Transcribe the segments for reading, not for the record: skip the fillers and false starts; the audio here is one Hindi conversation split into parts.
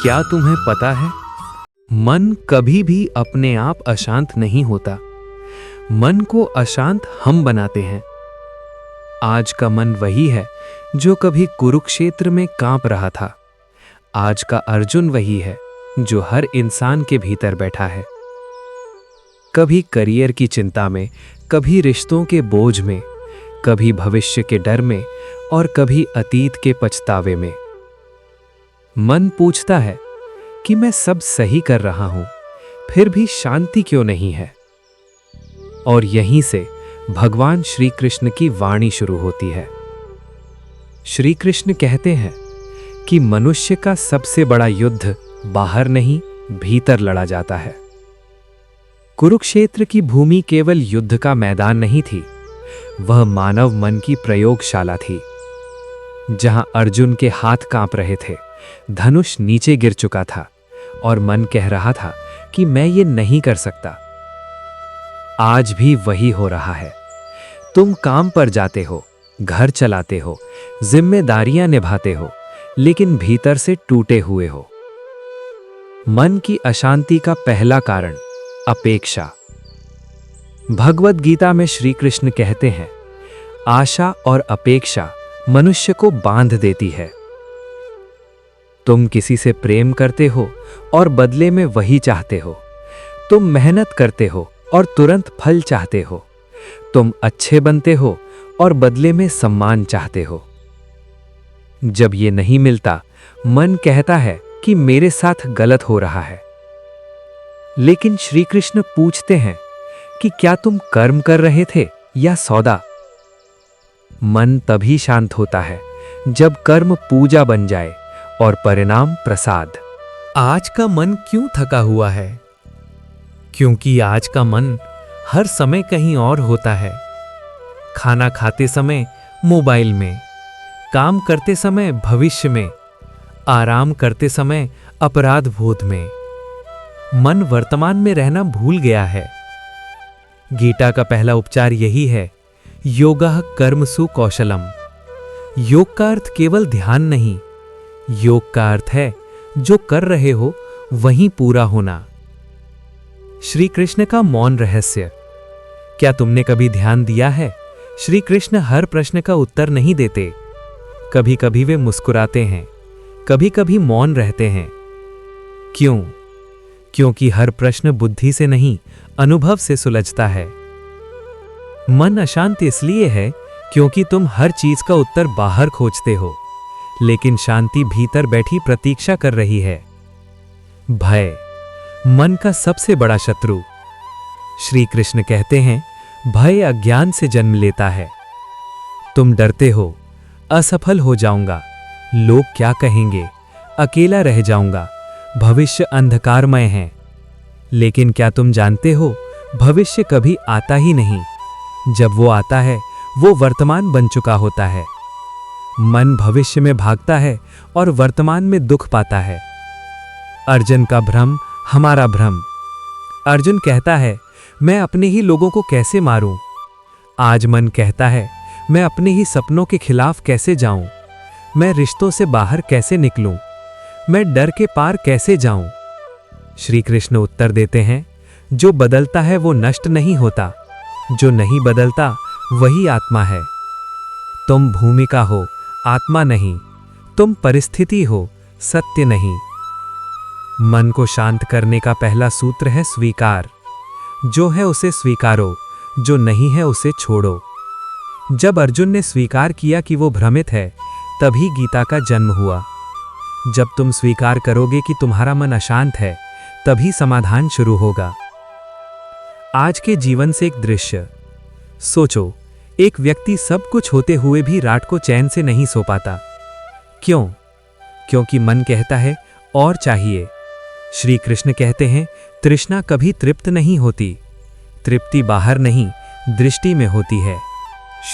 क्या तुम्हें पता है, मन कभी भी अपने आप अशांत नहीं होता। मन को अशांत हम बनाते हैं। आज का मन वही है जो कभी कुरुक्षेत्र में कांप रहा था। आज का अर्जुन वही है जो हर इंसान के भीतर बैठा है। कभी करियर की चिंता में, कभी रिश्तों के बोझ में, कभी भविष्य के डर में और कभी अतीत के पछतावे में। मन पूछता है कि मैं सब सही कर रहा हूं, फिर भी शांति क्यों नहीं है। और यहीं से भगवान श्री कृष्ण की वाणी शुरू होती है। श्री कृष्ण कहते हैं कि मनुष्य का सबसे बड़ा युद्ध बाहर नहीं, भीतर लड़ा जाता है। कुरुक्षेत्र की भूमि केवल युद्ध का मैदान नहीं थी, वह मानव मन की प्रयोगशाला थी। जहां अर्जुन के हाथ कांप रहे थे, धनुष नीचे गिर चुका था और मन कह रहा था कि मैं ये नहीं कर सकता। आज भी वही हो रहा है। तुम काम पर जाते हो, घर चलाते हो, जिम्मेदारियां निभाते हो, लेकिन भीतर से टूटे हुए हो। मन की अशांति का पहला कारण अपेक्षा। भगवद गीता में श्री कृष्ण कहते हैं, आशा और अपेक्षा मनुष्य को बांध देती है। तुम किसी से प्रेम करते हो और बदले में वही चाहते हो। तुम मेहनत करते हो और तुरंत फल चाहते हो। तुम अच्छे बनते हो और बदले में सम्मान चाहते हो। जब ये नहीं मिलता, मन कहता है कि मेरे साथ गलत हो रहा है। लेकिन श्री कृष्ण पूछते हैं कि क्या तुम कर्म कर रहे थे या सौदा? मन तभी शांत होता है जब कर्म पूजा बन जाए और परिणाम प्रसाद। आज का मन क्यों थका हुआ है? क्योंकि आज का मन हर समय कहीं और होता है। खाना खाते समय मोबाइल में, काम करते समय भविष्य में, आराम करते समय अपराध बोध में। मन वर्तमान में रहना भूल गया है। गीता का पहला उपचार यही है, योगः कर्मसु कौशलम। योग का अर्थ केवल ध्यान नहीं, योग का अर्थ है जो कर रहे हो वहीं पूरा होना। श्री कृष्ण का मौन रहस्य। क्या तुमने कभी ध्यान दिया है, श्री कृष्ण हर प्रश्न का उत्तर नहीं देते। कभी कभी वे मुस्कुराते हैं, कभी कभी मौन रहते हैं। क्यों? क्योंकि हर प्रश्न बुद्धि से नहीं, अनुभव से सुलझता है। मन अशांत इसलिए है क्योंकि तुम हर चीज का उत्तर बाहर खोजते हो, लेकिन शांति भीतर बैठी प्रतीक्षा कर रही है। भय, मन का सबसे बड़ा शत्रु। श्री कृष्ण कहते हैं, भय अज्ञान से जन्म लेता है। तुम डरते हो, असफल हो जाऊंगा, लोग क्या कहेंगे, अकेला रह जाऊंगा, भविष्य अंधकारमय है। लेकिन क्या तुम जानते हो, भविष्य कभी आता ही नहीं। जब वो आता है, वो वर्तमान बन चुका होता है। मन भविष्य में भागता है और वर्तमान में दुख पाता है। अर्जुन का भ्रम हमारा भ्रम। अर्जुन कहता है, मैं अपने ही लोगों को कैसे मारूं? आज मन कहता है, मैं अपने ही सपनों के खिलाफ कैसे जाऊं? मैं रिश्तों से बाहर कैसे निकलूं? मैं डर के पार कैसे जाऊं? श्री कृष्ण उत्तर देते हैं, जो बदलता है वो नष्ट नहीं होता, जो नहीं बदलता वही आत्मा है। तुम भूमिका हो, आत्मा नहीं। तुम परिस्थिति हो, सत्य नहीं। मन को शांत करने का पहला सूत्र है स्वीकार। जो है उसे स्वीकारो, जो नहीं है उसे छोड़ो। जब अर्जुन ने स्वीकार किया कि वो भ्रमित है, तभी गीता का जन्म हुआ। जब तुम स्वीकार करोगे कि तुम्हारा मन अशांत है, तभी समाधान शुरू होगा। आज के जीवन से एक दृश्य सोचो। एक व्यक्ति सब कुछ होते हुए भी रात को चैन से नहीं सो पाता। क्यों? क्योंकि मन कहता है और चाहिए। श्री कृष्ण कहते हैं, तृष्णा कभी तृप्त नहीं होती। तृप्ति बाहर नहीं, दृष्टि में होती है।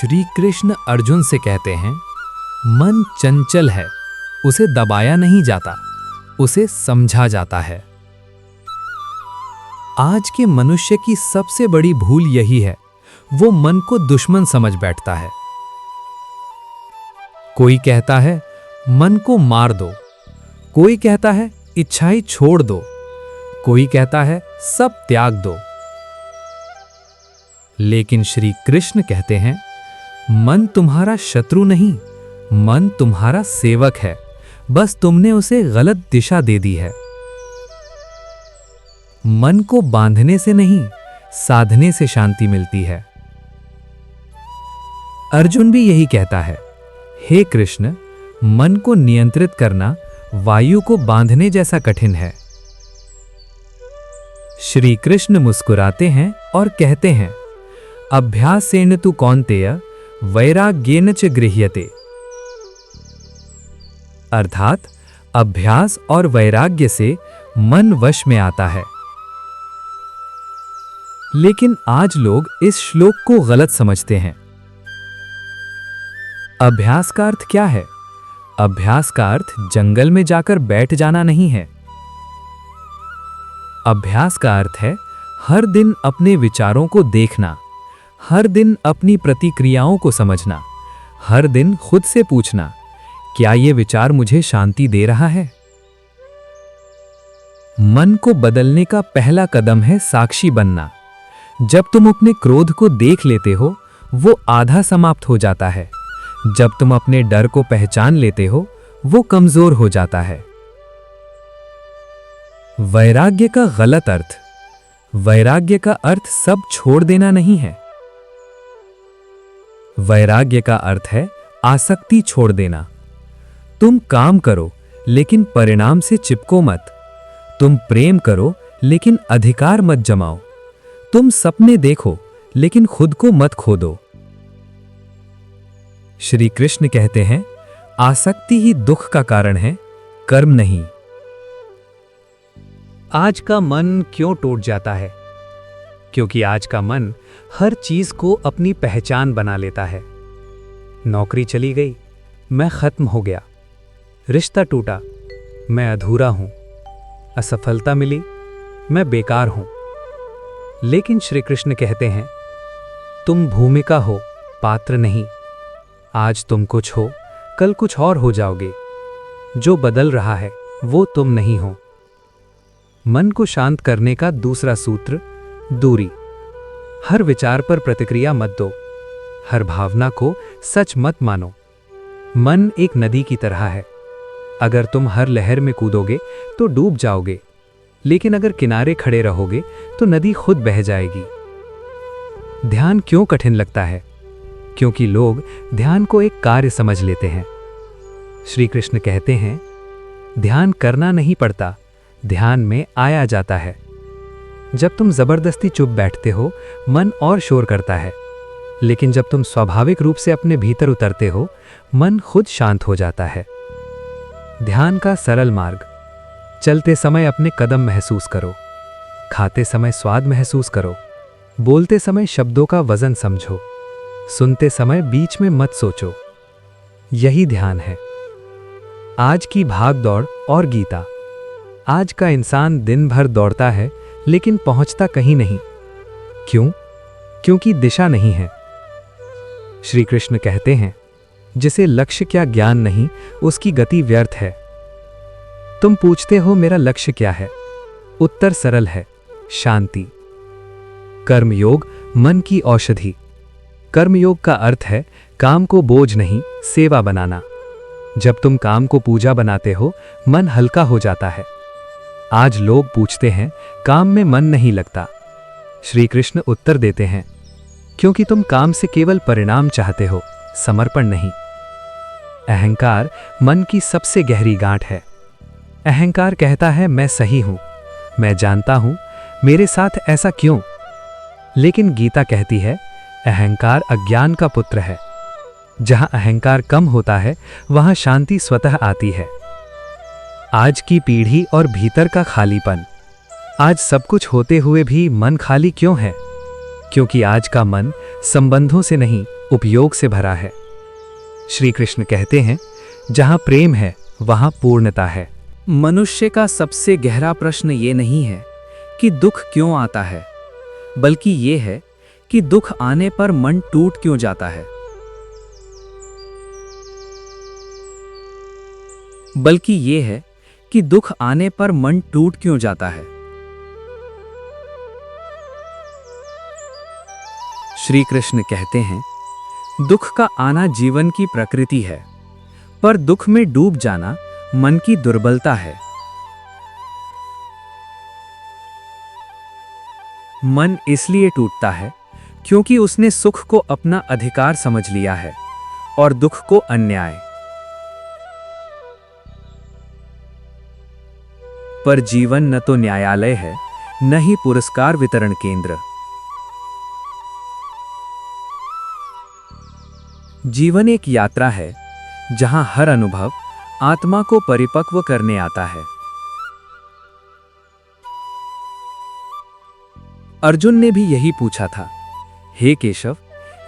श्री कृष्ण अर्जुन से कहते हैं, मन चंचल है, उसे दबाया नहीं जाता, उसे समझा जाता है। आज के मनुष्य की सबसे बड़ी भूल यही है, वो मन को दुश्मन समझ बैठता है। कोई कहता है मन को मार दो, कोई कहता है इच्छाएं छोड़ दो, कोई कहता है सब त्याग दो। लेकिन श्री कृष्ण कहते हैं, मन तुम्हारा शत्रु नहीं, मन तुम्हारा सेवक है, बस तुमने उसे गलत दिशा दे दी है। मन को बांधने से नहीं, साधने से शांति मिलती है। अर्जुन भी यही कहता है, हे कृष्ण, मन को नियंत्रित करना वायु को बांधने जैसा कठिन है। श्री कृष्ण मुस्कुराते हैं और कहते हैं, अभ्यासेन तु कौन्तेय वैराग्येन च गृह्यते। अर्थात अभ्यास और वैराग्य से मन वश में आता है। लेकिन आज लोग इस श्लोक को गलत समझते हैं। अभ्यास का अर्थ क्या है? अभ्यास का अर्थ जंगल में जाकर बैठ जाना नहीं है। अभ्यास का अर्थ है हर दिन अपने विचारों को देखना, हर दिन अपनी प्रतिक्रियाओं को समझना, हर दिन खुद से पूछना, क्या यह विचार मुझे शांति दे रहा है? मन को बदलने का पहला कदम है साक्षी बनना। जब तुम अपने क्रोध को देख लेते हो, वो आधा समाप्त हो जाता है। जब तुम अपने डर को पहचान लेते हो, वो कमजोर हो जाता है। वैराग्य का गलत अर्थ। वैराग्य का अर्थ सब छोड़ देना नहीं है। वैराग्य का अर्थ है आसक्ति छोड़ देना। तुम काम करो लेकिन परिणाम से चिपको मत। तुम प्रेम करो लेकिन अधिकार मत जमाओ। तुम सपने देखो लेकिन खुद को मत खो दो। श्री कृष्ण कहते हैं, आसक्ति ही दुख का कारण है, कर्म नहीं। आज का मन क्यों टूट जाता है? क्योंकि आज का मन हर चीज को अपनी पहचान बना लेता है। नौकरी चली गई, मैं खत्म हो गया। रिश्ता टूटा, मैं अधूरा हूं। असफलता मिली, मैं बेकार हूं। लेकिन श्री कृष्ण कहते हैं, तुम भूमिका हो, पात्र नहीं। आज तुम कुछ हो, कल कुछ और हो जाओगे। जो बदल रहा है वो तुम नहीं हो। मन को शांत करने का दूसरा सूत्र, दूरी। हर विचार पर प्रतिक्रिया मत दो, हर भावना को सच मत मानो। मन एक नदी की तरह है। अगर तुम हर लहर में कूदोगे तो डूब जाओगे, लेकिन अगर किनारे खड़े रहोगे तो नदी खुद बह जाएगी। ध्यान क्यों कठिन लगता है? क्योंकि लोग ध्यान को एक कार्य समझ लेते हैं। श्री कृष्ण कहते हैं, ध्यान करना नहीं पड़ता, ध्यान में आया जाता है। जब तुम जबरदस्ती चुप बैठते हो, मन और शोर करता है। लेकिन जब तुम स्वाभाविक रूप से अपने भीतर उतरते हो, मन खुद शांत हो जाता है। ध्यान का सरल मार्ग। चलते समय अपने कदम महसूस करो, खाते समय स्वाद महसूस करो, बोलते समय शब्दों का वजन समझो, सुनते समय बीच में मत सोचो। यही ध्यान है। आज की भाग दौड़ और गीता। आज का इंसान दिन भर दौड़ता है लेकिन पहुंचता कहीं नहीं। क्यों? क्योंकि दिशा नहीं है। श्री कृष्ण कहते हैं, जिसे लक्ष्य क्या ज्ञान नहीं, उसकी गति व्यर्थ है। तुम पूछते हो मेरा लक्ष्य क्या है? उत्तर सरल है, शांति। कर्मयोग मन की औषधि। कर्मयोग का अर्थ है काम को बोझ नहीं, सेवा बनाना। जब तुम काम को पूजा बनाते हो, मन हल्का हो जाता है। आज लोग पूछते हैं, काम में मन नहीं लगता। श्री कृष्ण उत्तर देते हैं, क्योंकि तुम काम से केवल परिणाम चाहते हो, समर्पण नहीं। अहंकार मन की सबसे गहरी गांठ है। अहंकार कहता है, मैं सही हूं, मैं जानता हूं, मेरे साथ ऐसा क्यों? लेकिन गीता कहती है, अहंकार अज्ञान का पुत्र है। जहां अहंकार कम होता है, वहां शांति स्वतः आती है। आज की पीढ़ी और भीतर का खालीपन। आज सब कुछ होते हुए भी मन खाली क्यों है? क्योंकि आज का मन संबंधों से नहीं, उपयोग से भरा है। श्री कृष्ण कहते हैं, जहां प्रेम है वहां पूर्णता है। मनुष्य का सबसे गहरा प्रश्न ये नहीं है कि दुख क्यों आता है, बल्कि ये है कि दुख आने पर मन टूट क्यों जाता है। बल्कि ये है कि दुख आने पर मन टूट क्यों जाता है। श्री कृष्ण कहते हैं, दुख का आना जीवन की प्रकृति है, पर दुख में डूब जाना मन की दुर्बलता है। मन इसलिए टूटता है क्योंकि उसने सुख को अपना अधिकार समझ लिया है और दुख को अन्याय। पर जीवन न तो न्यायालय है, न ही पुरस्कार वितरण केंद्र। जीवन एक यात्रा है जहां हर अनुभव आत्मा को परिपक्व करने आता है। अर्जुन ने भी यही पूछा था, हे केशव,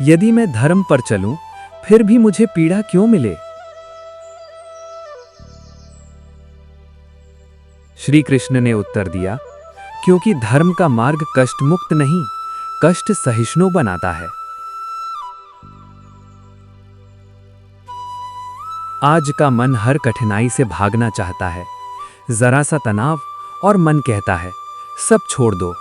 यदि मैं धर्म पर चलूं, फिर भी मुझे पीड़ा क्यों मिले? श्री कृष्ण ने उत्तर दिया, क्योंकि धर्म का मार्ग कष्ट मुक्त नहीं, कष्ट सहिष्णु बनाता है। आज का मन हर कठिनाई से भागना चाहता है। जरा सा तनाव और मन कहता है, सब छोड़ दो।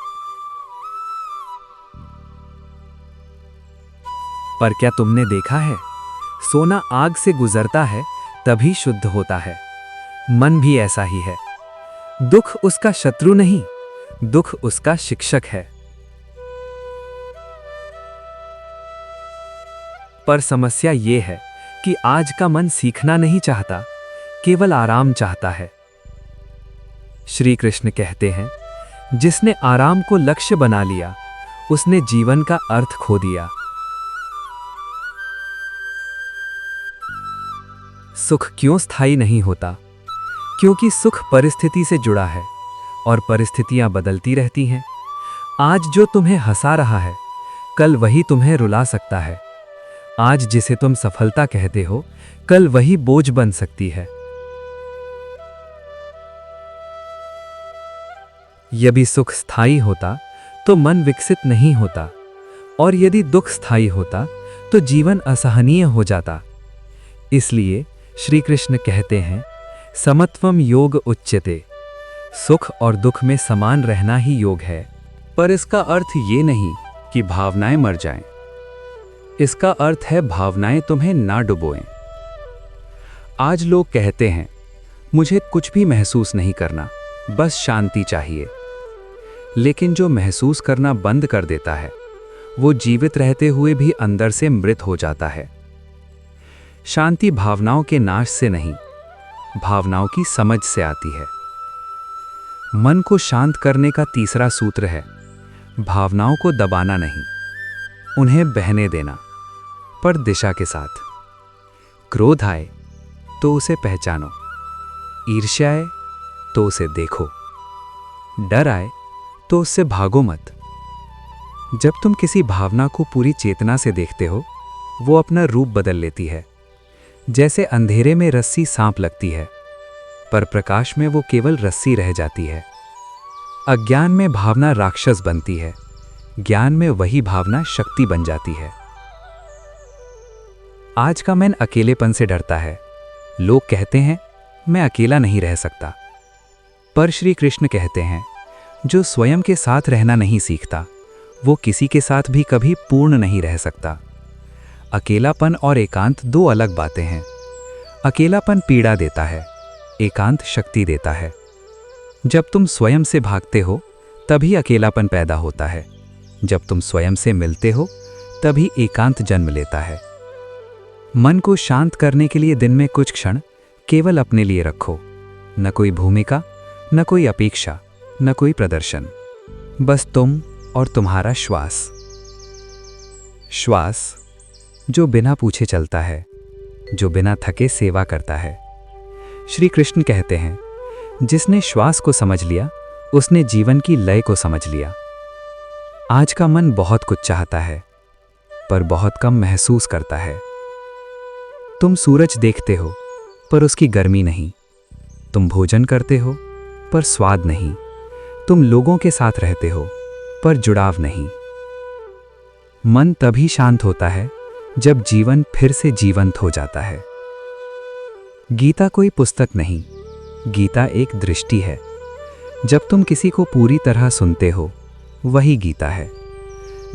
पर क्या तुमने देखा है, सोना आग से गुजरता है तभी शुद्ध होता है। मन भी ऐसा ही है। दुख उसका शत्रु नहीं, दुख उसका शिक्षक है। पर समस्या यह है कि आज का मन सीखना नहीं चाहता, केवल आराम चाहता है। श्री कृष्ण कहते हैं, जिसने आराम को लक्ष्य बना लिया, उसने जीवन का अर्थ खो दिया। सुख क्यों स्थायी नहीं होता? क्योंकि सुख परिस्थिति से जुड़ा है और परिस्थितियां बदलती रहती हैं। आज जो तुम्हें हंसा रहा है, कल वही तुम्हें रुला सकता है। आज जिसे तुम सफलता कहते हो, कल वही बोझ बन सकती है। यदि सुख स्थायी होता तो मन विकसित नहीं होता, और यदि दुख स्थायी होता तो जीवन असहनीय हो जाता। इसलिए श्री कृष्ण कहते हैं, समत्वम योग उच्यते। सुख और दुख में समान रहना ही योग है। पर इसका अर्थ ये नहीं कि भावनाएं मर जाएं। इसका अर्थ है भावनाएं तुम्हें ना डुबोएं। आज लोग कहते हैं, मुझे कुछ भी महसूस नहीं करना, बस शांति चाहिए। लेकिन जो महसूस करना बंद कर देता है, वो जीवित रहते हुए भी अंदर से मृत हो जाता है। शांति भावनाओं के नाश से नहीं, भावनाओं की समझ से आती है। मन को शांत करने का तीसरा सूत्र है, भावनाओं को दबाना नहीं, उन्हें बहने देना, पर दिशा के साथ। क्रोध आए तो उसे पहचानो, ईर्ष्या आए तो उसे देखो, डर आए तो उससे भागो मत। जब तुम किसी भावना को पूरी चेतना से देखते हो, वो अपना रूप बदल लेती है। जैसे अंधेरे में रस्सी सांप लगती है, पर प्रकाश में वो केवल रस्सी रह जाती है। अज्ञान में भावना राक्षस बनती है, ज्ञान में वही भावना शक्ति बन जाती है। आज का मन अकेलेपन से डरता है। लोग कहते हैं, मैं अकेला नहीं रह सकता। पर श्री कृष्ण कहते हैं, जो स्वयं के साथ रहना नहीं सीखता, वो किसी के साथ भी कभी पूर्ण नहीं रह सकता। अकेलापन और एकांत दो अलग बातें हैं। अकेलापन पीड़ा देता है, एकांत शक्ति देता है। जब तुम स्वयं से भागते हो, तभी अकेलापन पैदा होता है। जब तुम स्वयं से मिलते हो, तभी एकांत जन्म लेता है। मन को शांत करने के लिए दिन में कुछ क्षण केवल अपने लिए रखो। न कोई भूमिका, न कोई अपेक्षा, न कोई प्रदर्शन, बस तुम और तुम्हारा श्वास। श्वास जो बिना पूछे चलता है, जो बिना थके सेवा करता है। श्री कृष्ण कहते हैं, जिसने श्वास को समझ लिया, उसने जीवन की लय को समझ लिया। आज का मन बहुत कुछ चाहता है, पर बहुत कम महसूस करता है। तुम सूरज देखते हो, पर उसकी गर्मी नहीं। तुम भोजन करते हो, पर स्वाद नहीं। तुम लोगों के साथ रहते हो, पर जुड़ाव नहीं। मन तभी शांत होता है जब जीवन फिर से जीवंत हो जाता है। गीता कोई पुस्तक नहीं, गीता एक दृष्टि है। जब तुम किसी को पूरी तरह सुनते हो, वही गीता है।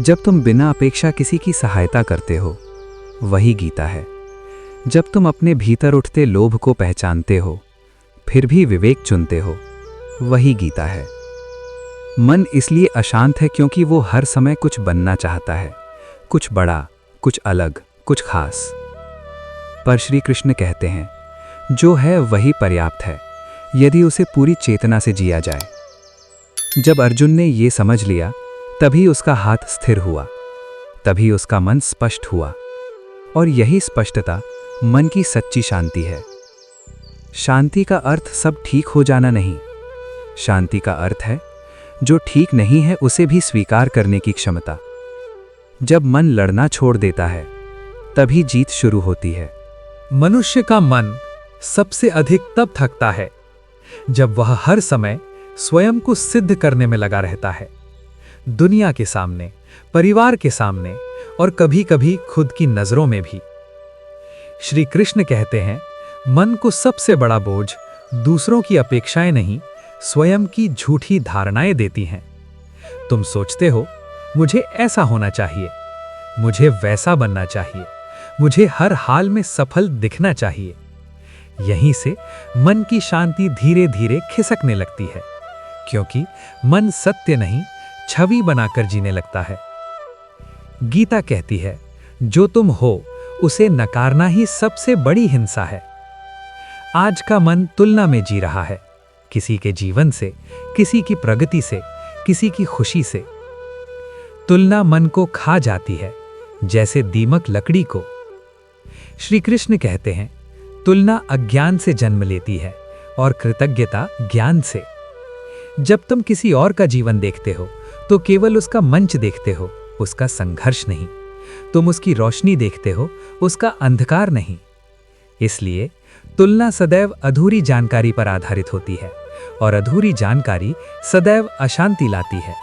जब तुम बिना अपेक्षा किसी की सहायता करते हो, वही गीता है। जब तुम अपने भीतर उठते लोभ को पहचानते हो, फिर भी विवेक चुनते हो, वही गीता है। मन इसलिए अशांत है क्योंकि वो हर समय कुछ बनना चाहता है, कुछ बड़ा, कुछ अलग, कुछ खास। पर श्री कृष्ण कहते हैं, जो है वही पर्याप्त है, यदि उसे पूरी चेतना से जिया जाए। जब अर्जुन ने ये समझ लिया, तभी उसका हाथ स्थिर हुआ, तभी उसका मन स्पष्ट हुआ। और यही स्पष्टता मन की सच्ची शांति है। शांति का अर्थ सब ठीक हो जाना नहीं। शांति का अर्थ है जो ठीक नहीं है उसे भी स्वीकार करने की क्षमता। जब मन लड़ना छोड़ देता है, तभी जीत शुरू होती है। मनुष्य का मन सबसे अधिक तब थकता है जब वह हर समय स्वयं को सिद्ध करने में लगा रहता है, दुनिया के सामने, परिवार के सामने और कभी-कभी खुद की नजरों में भी। श्री कृष्ण कहते हैं, मन को सबसे बड़ा बोझ दूसरों की अपेक्षाएं नहीं, स्वयं की झूठी धारणाएं देती हैं। तुम सोचते हो, मुझे ऐसा होना चाहिए, मुझे वैसा बनना चाहिए, मुझे हर हाल में सफल दिखना चाहिए। यहीं से मन की शांति धीरे धीरे खिसकने लगती है, क्योंकि मन सत्य नहीं, छवि बनाकर जीने लगता है। गीता कहती है, जो तुम हो उसे नकारना ही सबसे बड़ी हिंसा है। आज का मन तुलना में जी रहा है, किसी के जीवन से, किसी की प्रगति से, किसी की खुशी से। तुलना मन को खा जाती है, जैसे दीमक लकड़ी को। श्री कृष्ण कहते हैं, तुलना अज्ञान से जन्म लेती है और कृतज्ञता ज्ञान से। जब तुम किसी और का जीवन देखते हो, तो केवल उसका मंच देखते हो, उसका संघर्ष नहीं। तुम उसकी रोशनी देखते हो, उसका अंधकार नहीं। इसलिए तुलना सदैव अधूरी जानकारी पर आधारित होती है, और अधूरी जानकारी सदैव अशांति लाती है।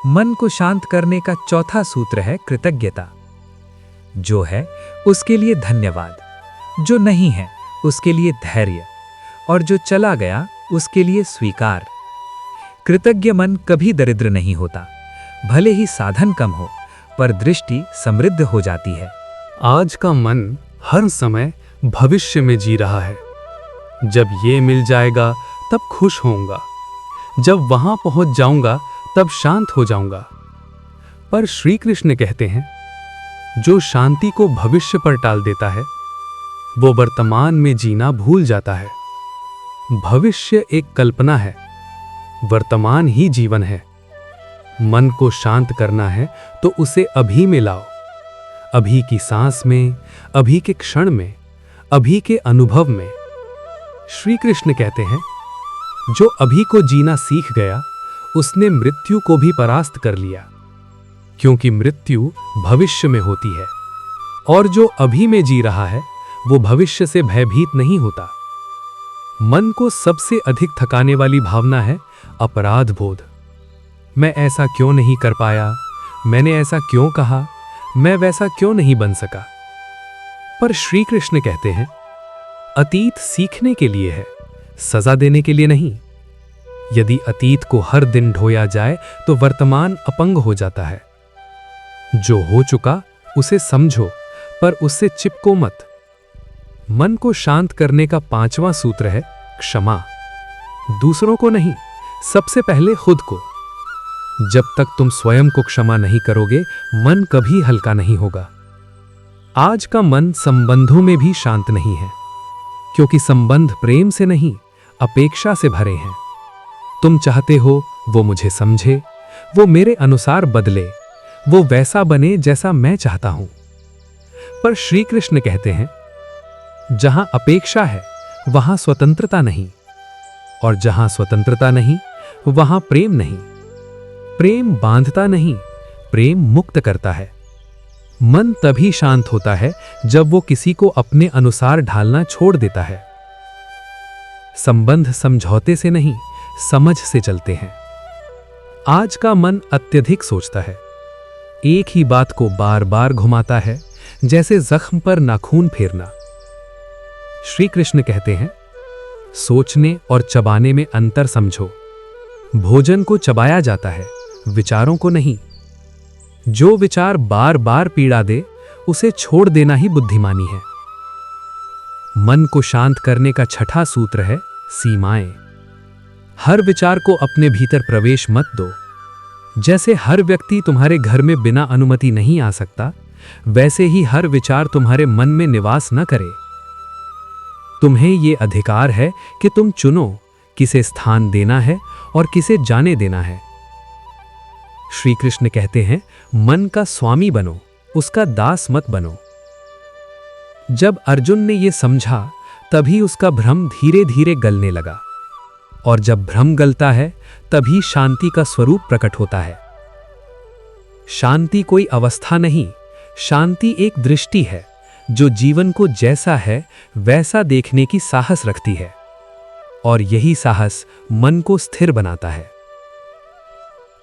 मन को शांत करने का चौथा सूत्र है कृतज्ञता। जो है उसके लिए धन्यवाद, जो नहीं है उसके लिए धैर्य, और जो चला गया उसके लिए स्वीकार। कृतज्ञ मन कभी दरिद्र नहीं होता, भले ही साधन कम हो, पर दृष्टि समृद्ध हो जाती है। आज का मन हर समय भविष्य में जी रहा है। जब ये मिल जाएगा तब खुश होऊंगा, जब वहां पहुंच जाऊंगा तब शांत हो जाऊंगा। पर श्री कृष्ण कहते हैं, जो शांति को भविष्य पर टाल देता है, वो वर्तमान में जीना भूल जाता है। भविष्य एक कल्पना है, वर्तमान ही जीवन है। मन को शांत करना है तो उसे अभी में लाओ, अभी की सांस में, अभी के क्षण में, अभी के अनुभव में। श्री कृष्ण कहते हैं, जो अभी को जीना सीख गया, उसने मृत्यु को भी परास्त कर लिया, क्योंकि मृत्यु भविष्य में होती है। और जो अभी में जी रहा है, वो भविष्य से भयभीत नहीं होता। मन को सबसे अधिक थकाने वाली भावना है अपराध बोध। मैं ऐसा क्यों नहीं कर पाया, मैंने ऐसा क्यों कहा, मैं वैसा क्यों नहीं बन सका। पर श्री कृष्ण कहते हैं, अतीत सीखने के लिए है, सजा देने के लिए नहीं। यदि अतीत को हर दिन ढोया जाए तो वर्तमान अपंग हो जाता है। जो हो चुका उसे समझो, पर उससे चिपको मत। मन को शांत करने का पांचवां सूत्र है क्षमा। दूसरों को नहीं, सबसे पहले खुद को। जब तक तुम स्वयं को क्षमा नहीं करोगे, मन कभी हल्का नहीं होगा। आज का मन संबंधों में भी शांत नहीं है, क्योंकि संबंध प्रेम से नहीं, अपेक्षा से भरे हैं। तुम चाहते हो वो मुझे समझे, वो मेरे अनुसार बदले, वो वैसा बने जैसा मैं चाहता हूं। पर श्री कृष्ण कहते हैं, जहां अपेक्षा है वहां स्वतंत्रता नहीं, और जहां स्वतंत्रता नहीं वहां प्रेम नहीं। प्रेम बांधता नहीं, प्रेम मुक्त करता है। मन तभी शांत होता है जब वो किसी को अपने अनुसार ढालना छोड़ देता है। संबंध समझौते से नहीं, समझ से चलते हैं। आज का मन अत्यधिक सोचता है, एक ही बात को बार बार घुमाता है, जैसे जख्म पर नाखून फेरना। श्री कृष्ण कहते हैं, सोचने और चबाने में अंतर समझो। भोजन को चबाया जाता है, विचारों को नहीं। जो विचार बार बार पीड़ा दे, उसे छोड़ देना ही बुद्धिमानी है। मन को शांत करने का छठा सूत्र है सीमाएं। हर विचार को अपने भीतर प्रवेश मत दो। जैसे हर व्यक्ति तुम्हारे घर में बिना अनुमति नहीं आ सकता, वैसे ही हर विचार तुम्हारे मन में निवास न करे। तुम्हें यह अधिकार है कि तुम चुनो किसे स्थान देना है और किसे जाने देना है। श्री कृष्ण कहते हैं, मन का स्वामी बनो, उसका दास मत बनो। जब अर्जुन ने यह समझा, तभी उसका भ्रम धीरे धीरे गलने लगा। और जब भ्रम गलता है, तभी शांति का स्वरूप प्रकट होता है। शांति कोई अवस्था नहीं, शांति एक दृष्टि है जो जीवन को जैसा है वैसा देखने की साहस रखती है। और यही साहस मन को स्थिर बनाता है।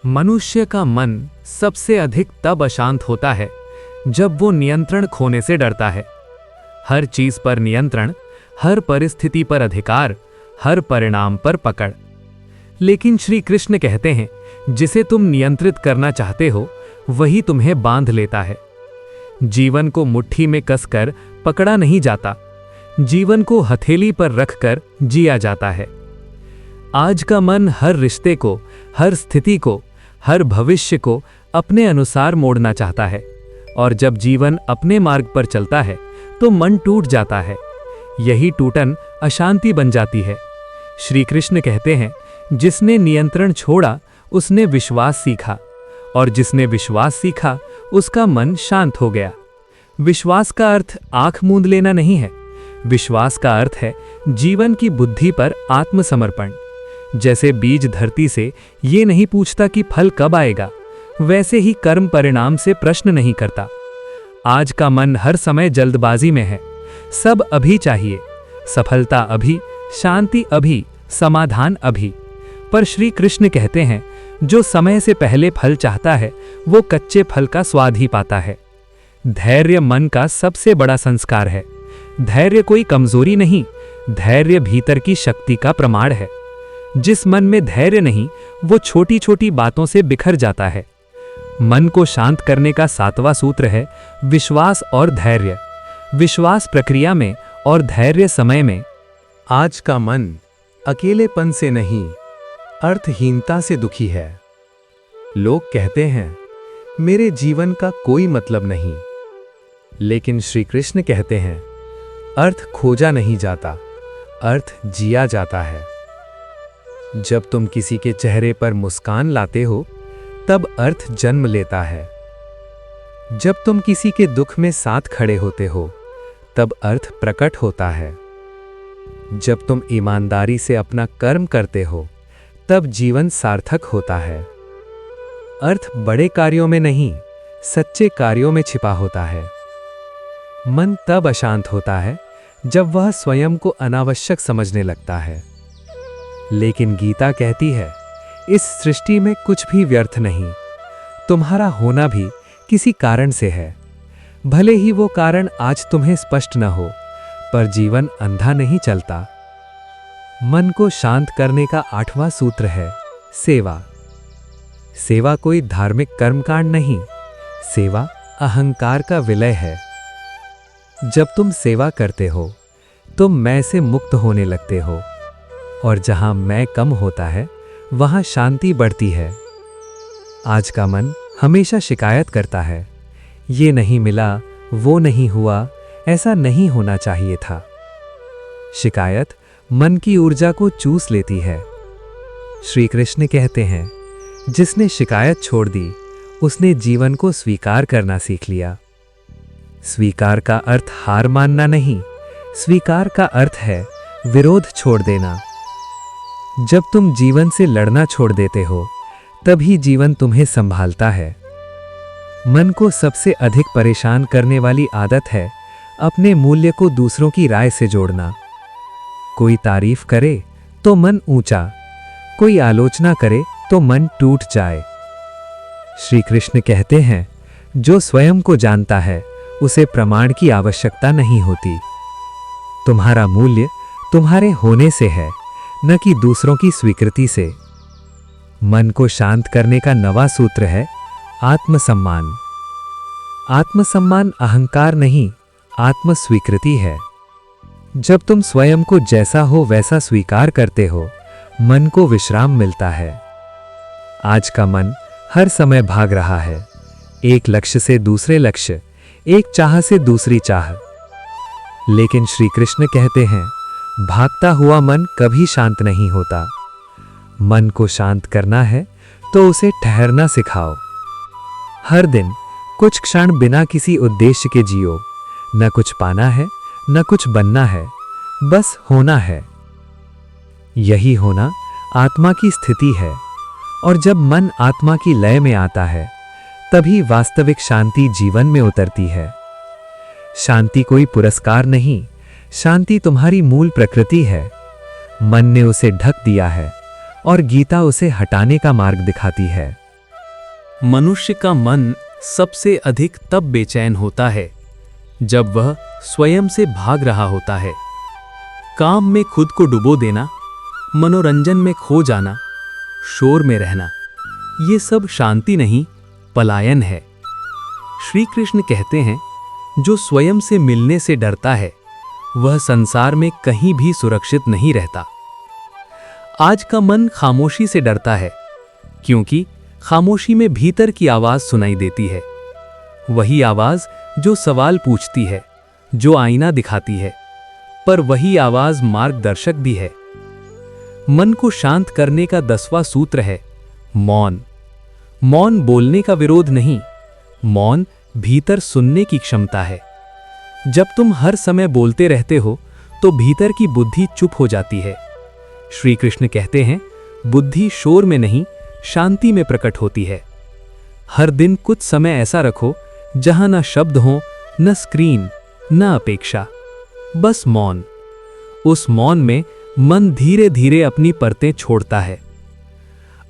मनुष्य का मन सबसे अधिक तब अशांत होता है जब वो नियंत्रण खोने से डरता है। हर चीज पर नियंत्रण, हर परिस्थिति पर अधिकार, हर परिणाम पर पकड़। लेकिन श्री कृष्ण कहते हैं, जिसे तुम नियंत्रित करना चाहते हो वही तुम्हें बांध लेता है। जीवन को मुट्ठी में कसकर पकड़ा नहीं जाता, जीवन को हथेली पर रखकर जिया जाता है। आज का मन हर रिश्ते को, हर स्थिति को, हर भविष्य को अपने अनुसार मोड़ना चाहता है। और जब जीवन अपने मार्ग पर चलता है तो मन टूट जाता है। यही टूटन अशांति बन जाती है। श्री कृष्ण कहते हैं, जिसने नियंत्रण छोड़ा उसने विश्वास सीखा, और जिसने विश्वास सीखा उसका मन शांत हो गया। विश्वास का अर्थ आंख मूंद लेना नहीं है। विश्वास का अर्थ है जीवन की बुद्धि पर आत्मसमर्पण। जैसे बीज धरती से ये नहीं पूछता कि फल कब आएगा, वैसे ही कर्म परिणाम से प्रश्न नहीं करता। आज का मन हर समय जल्दबाजी में है। सब अभी चाहिए, सफलता अभी, शांति अभी, समाधान अभी। पर श्री कृष्ण कहते हैं, जो समय से पहले फल चाहता है वो कच्चे फल का स्वाद ही पाता है। धैर्य मन का सबसे बड़ा संस्कार है। धैर्य कोई कमजोरी नहीं, धैर्य भीतर की शक्ति का प्रमाण है। जिस मन में धैर्य नहीं, वो छोटी छोटी बातों से बिखर जाता है। मन को शांत करने का 7वां सूत्र है विश्वास और धैर्य। विश्वास प्रक्रिया में और धैर्य समय में। आज का मन अकेलेपन से नहीं, अर्थहीनता से दुखी है। लोग कहते हैं, मेरे जीवन का कोई मतलब नहीं। लेकिन श्री कृष्ण कहते हैं, अर्थ खोजा नहीं जाता, अर्थ जिया जाता है। जब तुम किसी के चेहरे पर मुस्कान लाते हो, तब अर्थ जन्म लेता है। जब तुम किसी के दुख में साथ खड़े होते हो, तब अर्थ प्रकट होता है। जब तुम ईमानदारी से अपना कर्म करते हो, तब जीवन सार्थक होता है। अर्थ बड़े कार्यों में नहीं, सच्चे कार्यों में छिपा होता है। मन तब अशांत होता है जब वह स्वयं को अनावश्यक समझने लगता है। लेकिन गीता कहती है, इस सृष्टि में कुछ भी व्यर्थ नहीं। तुम्हारा होना भी किसी कारण से है। भले ही वो कारण आज तुम्हें स्पष्ट न हो, पर जीवन अंधा नहीं चलता। मन को शांत करने का 8वां सूत्र है सेवा। सेवा कोई धार्मिक कर्मकांड नहीं, सेवा अहंकार का विलय है। जब तुम सेवा करते हो, तुम मैं से मुक्त होने लगते हो, और जहां मैं कम होता है, वहां शांति बढ़ती है। आज का मन हमेशा शिकायत करता है, ये नहीं मिला, वो नहीं हुआ, ऐसा नहीं होना चाहिए था। शिकायत मन की ऊर्जा को चूस लेती है। श्री कृष्ण कहते हैं, जिसने शिकायत छोड़ दी, उसने जीवन को स्वीकार करना सीख लिया। स्वीकार का अर्थ हार मानना नहीं, स्वीकार का अर्थ है विरोध छोड़ देना। जब तुम जीवन से लड़ना छोड़ देते हो, तभी जीवन तुम्हें संभालता है। मन को सबसे अधिक परेशान करने वाली आदत है अपने मूल्य को दूसरों की राय से जोड़ना। कोई तारीफ करे तो मन ऊंचा, कोई आलोचना करे तो मन टूट जाए। श्री कृष्ण कहते हैं, जो स्वयं को जानता है उसे प्रमाण की आवश्यकता नहीं होती। तुम्हारा मूल्य तुम्हारे होने से है, न कि दूसरों की स्वीकृति से। मन को शांत करने का नवा सूत्र है आत्मसम्मान। आत्मसम्मान अहंकार नहीं, आत्मस्वीकृति है। जब तुम स्वयं को जैसा हो वैसा स्वीकार करते हो, मन को विश्राम मिलता है। आज का मन हर समय भाग रहा है, एक लक्ष्य से दूसरे लक्ष्य, एक चाह से दूसरी चाह। लेकिन श्री कृष्ण कहते हैं, भागता हुआ मन कभी शांत नहीं होता। मन को शांत करना है तो उसे ठहरना सिखाओ। हर दिन कुछ क्षण बिना किसी उद्देश्य के जियो। न कुछ पाना है, न कुछ बनना है, बस होना है। यही होना आत्मा की स्थिति है। और जब मन आत्मा की लय में आता है, तभी वास्तविक शांति जीवन में उतरती है। शांति कोई पुरस्कार नहीं, शांति तुम्हारी मूल प्रकृति है। मन ने उसे ढक दिया है और गीता उसे हटाने का मार्ग दिखाती है। मनुष्य का मन सबसे अधिक तब बेचैन होता है जब वह स्वयं से भाग रहा होता है। काम में खुद को डुबो देना, मनोरंजन में खो जाना, शोर में रहना, ये सब शांति नहीं, पलायन है। श्री कृष्ण कहते हैं, जो स्वयं से मिलने से डरता है वह संसार में कहीं भी सुरक्षित नहीं रहता। आज का मन खामोशी से डरता है, क्योंकि खामोशी में भीतर की आवाज सुनाई देती है। वही आवाज जो सवाल पूछती है, जो आईना दिखाती है, पर वही आवाज मार्गदर्शक भी है। मन को शांत करने का 10वां सूत्र है मौन। मौन बोलने का विरोध नहीं, मौन भीतर सुनने की क्षमता है। जब तुम हर समय बोलते रहते हो तो भीतर की बुद्धि चुप हो जाती है। श्री कृष्ण कहते हैं, बुद्धि शोर में नहीं, शांति में प्रकट होती है। हर दिन कुछ समय ऐसा रखो जहां न शब्द हो, न स्क्रीन, न अपेक्षा, बस मौन। उस मौन में मन धीरे धीरे अपनी परतें छोड़ता है।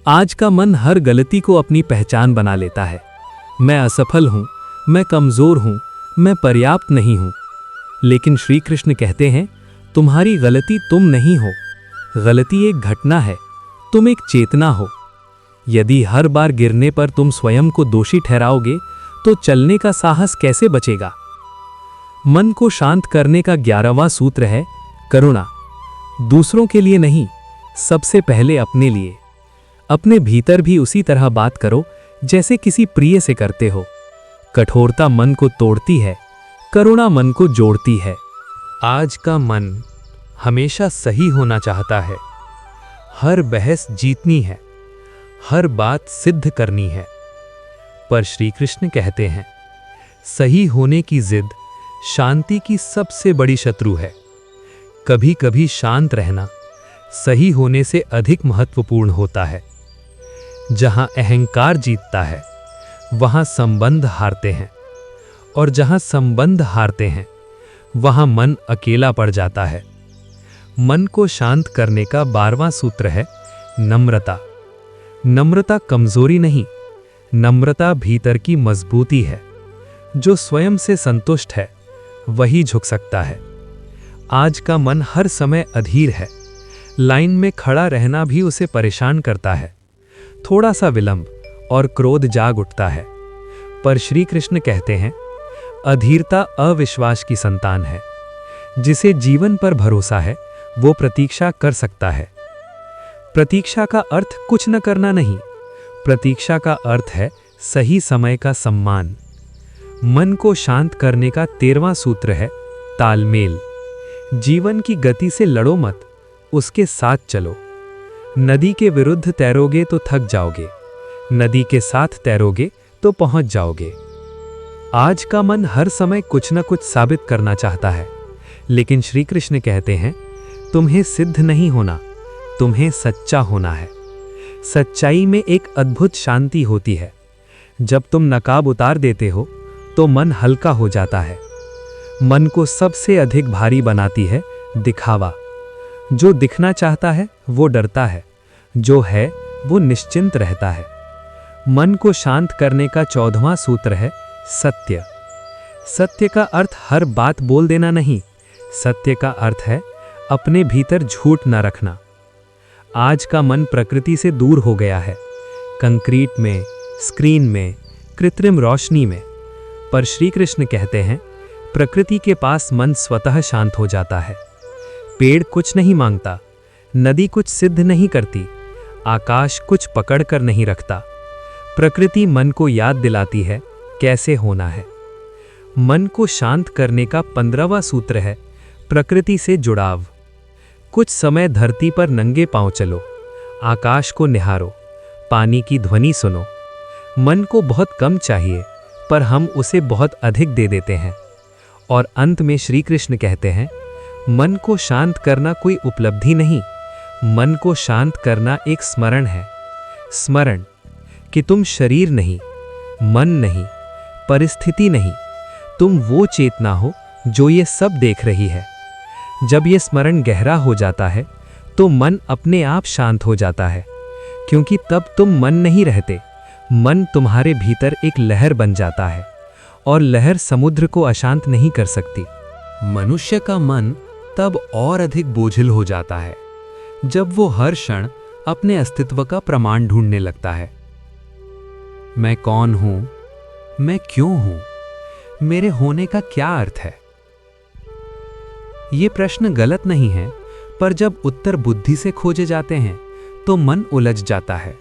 आज का मन हर गलती को अपनी पहचान बना लेता है। मैं असफल हूं, मैं कमजोर हूं, मैं पर्याप्त नहीं हूं। लेकिन श्री कृष्ण कहते हैं, तुम्हारी गलती तुम नहीं हो, गलती एक घटना है, तुम एक चेतना हो। यदि हर बार गिरने पर तुम स्वयं को दोषी ठहराओगे तो चलने का साहस कैसे बचेगा। मन को शांत करने का 11वां सूत्र है करुणा। दूसरों के लिए नहीं, सबसे पहले अपने लिए। अपने भीतर भी उसी तरह बात करो जैसे किसी प्रिय से करते हो। कठोरता मन को तोड़ती है, करुणा मन को जोड़ती है। आज का मन हमेशा सही होना चाहता है, हर बहस जीतनी है, हर बात सिद्ध करनी है। पर श्री कृष्ण कहते हैं, सही होने की जिद शांति की सबसे बड़ी शत्रु है। कभी कभी शांत रहना सही होने से अधिक महत्वपूर्ण होता है। जहां अहंकार जीतता है वहां संबंध हारते हैं, और जहां संबंध हारते हैं वहां मन अकेला पड़ जाता है। मन को शांत करने का 12वां सूत्र है नम्रता। नम्रता कमजोरी नहीं, नम्रता भीतर की मजबूती है। जो स्वयं से संतुष्ट है वही झुक सकता है। आज का मन हर समय अधीर है। लाइन में खड़ा रहना भी उसे परेशान करता है। थोड़ा सा विलंब और क्रोध जाग उठता है। पर श्री कृष्ण कहते हैं, अधीरता अविश्वास की संतान है। जिसे जीवन पर भरोसा है वो प्रतीक्षा कर सकता है। प्रतीक्षा का अर्थ कुछ न करना नहीं, प्रतीक्षा का अर्थ है सही समय का सम्मान। मन को शांत करने का 13वां सूत्र है तालमेल। जीवन की गति से लड़ो मत, उसके साथ चलो। नदी के विरुद्ध तैरोगे तो थक जाओगे, नदी के साथ तैरोगे तो पहुंच जाओगे। आज का मन हर समय कुछ न कुछ साबित करना चाहता है, लेकिन श्री कृष्ण कहते हैं, तुम्हें सिद्ध नहीं होना, तुम्हें सच्चा होना है। सच्चाई में एक अद्भुत शांति होती है। जब तुम नकाब उतार देते हो तो मन हल्का हो जाता है। मन को सबसे अधिक भारी बनाती है दिखावा। जो दिखना चाहता है वो डरता है, जो है वो निश्चिंत रहता है। मन को शांत करने का 14वां सूत्र है सत्य। सत्य का अर्थ हर बात बोल देना नहीं, सत्य का अर्थ है अपने भीतर झूठ न रखना। आज का मन प्रकृति से दूर हो गया है, कंक्रीट में, स्क्रीन में, कृत्रिम रोशनी में। पर श्री कृष्ण कहते हैं, प्रकृति के पास मन स्वतः शांत हो जाता है। पेड़ कुछ नहीं मांगता, नदी कुछ सिद्ध नहीं करती, आकाश कुछ पकड़ कर नहीं रखता। प्रकृति मन को याद दिलाती है कैसे होना है। मन को शांत करने का 15वां सूत्र है प्रकृति से जुड़ाव। कुछ समय धरती पर नंगे पांव चलो, आकाश को निहारो, पानी की ध्वनि सुनो। मन को बहुत कम चाहिए, पर हम उसे बहुत अधिक दे देते हैं। और अंत में श्री कृष्ण कहते हैं, मन को शांत करना कोई उपलब्धि नहीं, मन को शांत करना एक स्मरण है। स्मरण कि तुम शरीर नहीं, मन नहीं, परिस्थिति नहीं, तुम वो चेतना हो जो ये सब देख रही है। जब ये स्मरण गहरा हो जाता है तो मन अपने आप शांत हो जाता है, क्योंकि तब तुम मन नहीं रहते, मन तुम्हारे भीतर एक लहर बन जाता है, और लहर समुद्र को अशांत नहीं कर सकती। मनुष्य का मन तब और अधिक बोझिल हो जाता है जब वो हर क्षण अपने अस्तित्व का प्रमाण ढूंढने लगता है। मैं कौन हूं, मैं क्यों हूं, मेरे होने का क्या अर्थ है? ये प्रश्न गलत नहीं है, पर जब उत्तर बुद्धि से खोजे जाते हैं तो मन उलझ जाता है।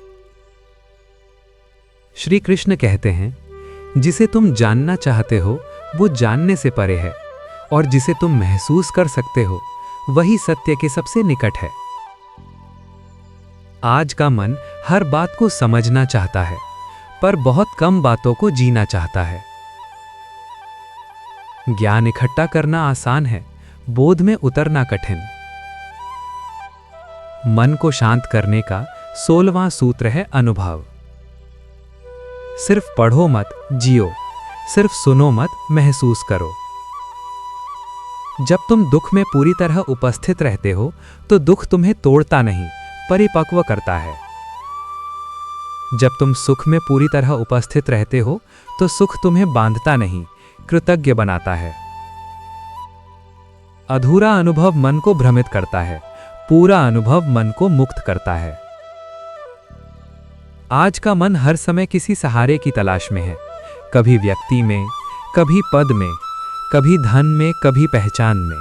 श्री कृष्ण कहते हैं, जिसे तुम जानना चाहते हो वो जानने से परे है, और जिसे तुम महसूस कर सकते हो वही सत्य के सबसे निकट है। आज का मन हर बात को समझना चाहता है, पर बहुत कम बातों को जीना चाहता है। ज्ञान इकट्ठा करना आसान है, बोध में उतरना कठिन। मन को शांत करने का 16वां सूत्र है अनुभव। सिर्फ पढ़ो मत, जियो। सिर्फ सुनो मत, महसूस करो। जब तुम दुख में पूरी तरह उपस्थित रहते हो तो दुख तुम्हें तोड़ता नहीं, परिपक्व करता है। जब तुम सुख में पूरी तरह उपस्थित रहते हो तो सुख तुम्हें बांधता नहीं, कृतज्ञ बनाता है। अधूरा अनुभव मन को भ्रमित करता है, पूरा अनुभव मन को मुक्त करता है। आज का मन हर समय किसी सहारे की तलाश में है, कभी व्यक्ति में, कभी पद में, कभी धन में, कभी पहचान में।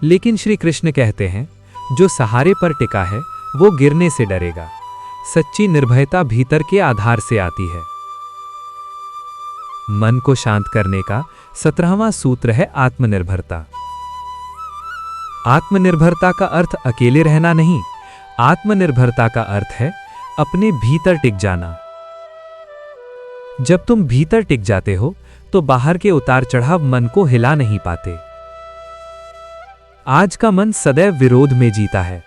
लेकिन श्री कृष्ण कहते हैं, जो सहारे पर टिका है वो गिरने से डरेगा। सच्ची निर्भयता भीतर के आधार से आती है। मन को शांत करने का 17वां सूत्र है आत्मनिर्भरता। आत्मनिर्भरता का अर्थ अकेले रहना नहीं, आत्मनिर्भरता का अर्थ है अपने भीतर टिक जाना। जब तुम भीतर टिक जाते हो तो बाहर के उतार चढ़ाव मन को हिला नहीं पाते। आज का मन सदैव विरोध में जीता है।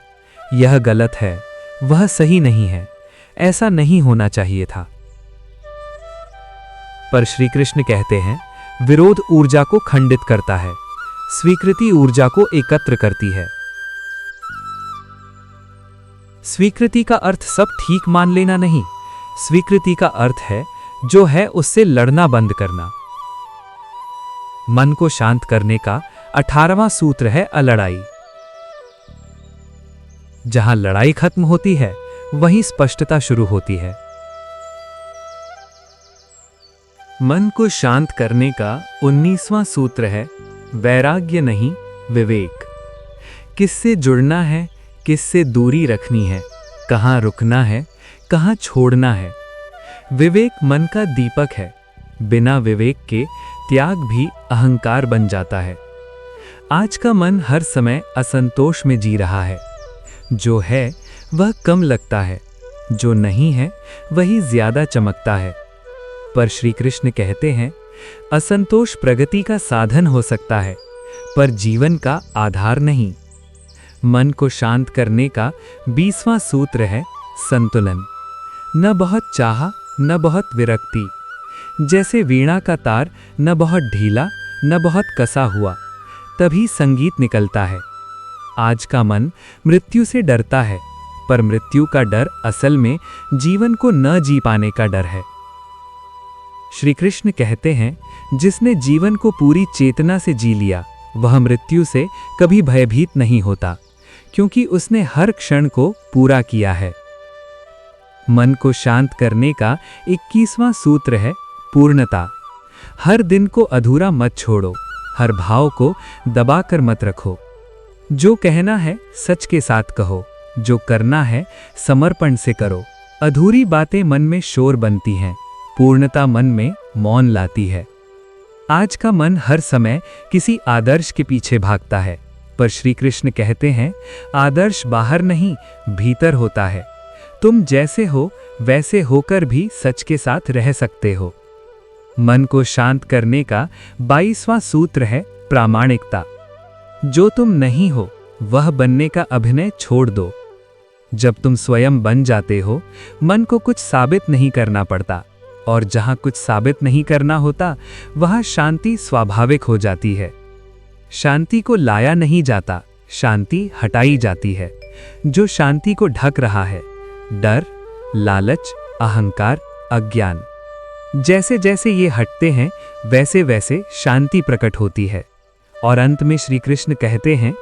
यह गलत है, वह सही नहीं है, ऐसा नहीं होना चाहिए था। पर श्री कृष्ण कहते हैं, विरोध ऊर्जा को खंडित करता है, स्वीकृति ऊर्जा को एकत्र करती है। स्वीकृति का अर्थ सब ठीक मान लेना नहीं, स्वीकृति का अर्थ है जो है उससे लड़ना बंद करना। मन को शांत करने का 18वां सूत्र है अलड़ाई। जहां लड़ाई खत्म होती है वहीं स्पष्टता शुरू होती है। मन को शांत करने का 19वां सूत्र है वैराग्य नहीं, विवेक। किससे जुड़ना है, किससे दूरी रखनी है, कहां रुकना है, कहां छोड़ना है। विवेक मन का दीपक है। बिना विवेक के त्याग भी अहंकार बन जाता है। आज का मन हर समय असंतोष में जी रहा है। जो है वह कम लगता है, जो नहीं है वही ज्यादा चमकता है। पर श्री कृष्ण कहते हैं, असंतोष प्रगति का साधन हो सकता है, पर जीवन का आधार नहीं। मन को शांत करने का 20वां सूत्र है संतुलन। न बहुत चाहा, न बहुत विरक्ति। जैसे वीणा का तार न बहुत ढीला, न बहुत कसा हुआ, तभी संगीत निकलता है। आज का मन मृत्यु से डरता है, पर मृत्यु का डर असल में जीवन को न जी पाने का डर है। श्री कृष्ण कहते हैं, जिसने जीवन को पूरी चेतना से जी लिया वह मृत्यु से कभी भयभीत नहीं होता, क्योंकि उसने हर क्षण को पूरा किया है। मन को शांत करने का 21वां सूत्र है पूर्णता। हर दिन को अधूरा मत छोड़ो, हर भाव को दबाकर मत रखो। जो कहना है सच के साथ कहो, जो करना है समर्पण से करो। अधूरी बातें मन में शोर बनती हैं, पूर्णता मन में मौन लाती है। आज का मन हर समय किसी आदर्श के पीछे भागता है, पर श्री कृष्ण कहते हैं आदर्श बाहर नहीं भीतर होता है। तुम जैसे हो वैसे होकर भी सच के साथ रह सकते हो। मन को शांत करने का 22वां सूत्र है प्रामाणिकता। जो तुम नहीं हो वह बनने का अभिनय छोड़ दो। जब तुम स्वयं बन जाते हो, मन को कुछ साबित नहीं करना पड़ता, और जहां कुछ साबित नहीं करना होता वहां शांति स्वाभाविक हो जाती है। शांति को लाया नहीं जाता, शांति हटाई जाती है। जो शांति को ढक रहा है, डर, लालच, अहंकार, अज्ञान, जैसे जैसे ये हटते हैं वैसे वैसे शांति प्रकट होती है। और अंत में श्री कृष्ण कहते हैं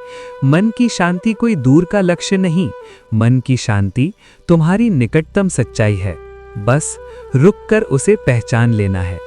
मन की शांति कोई दूर का लक्ष्य नहीं, मन की शांति तुम्हारी निकटतम सच्चाई है। बस रुक कर उसे पहचान लेना है।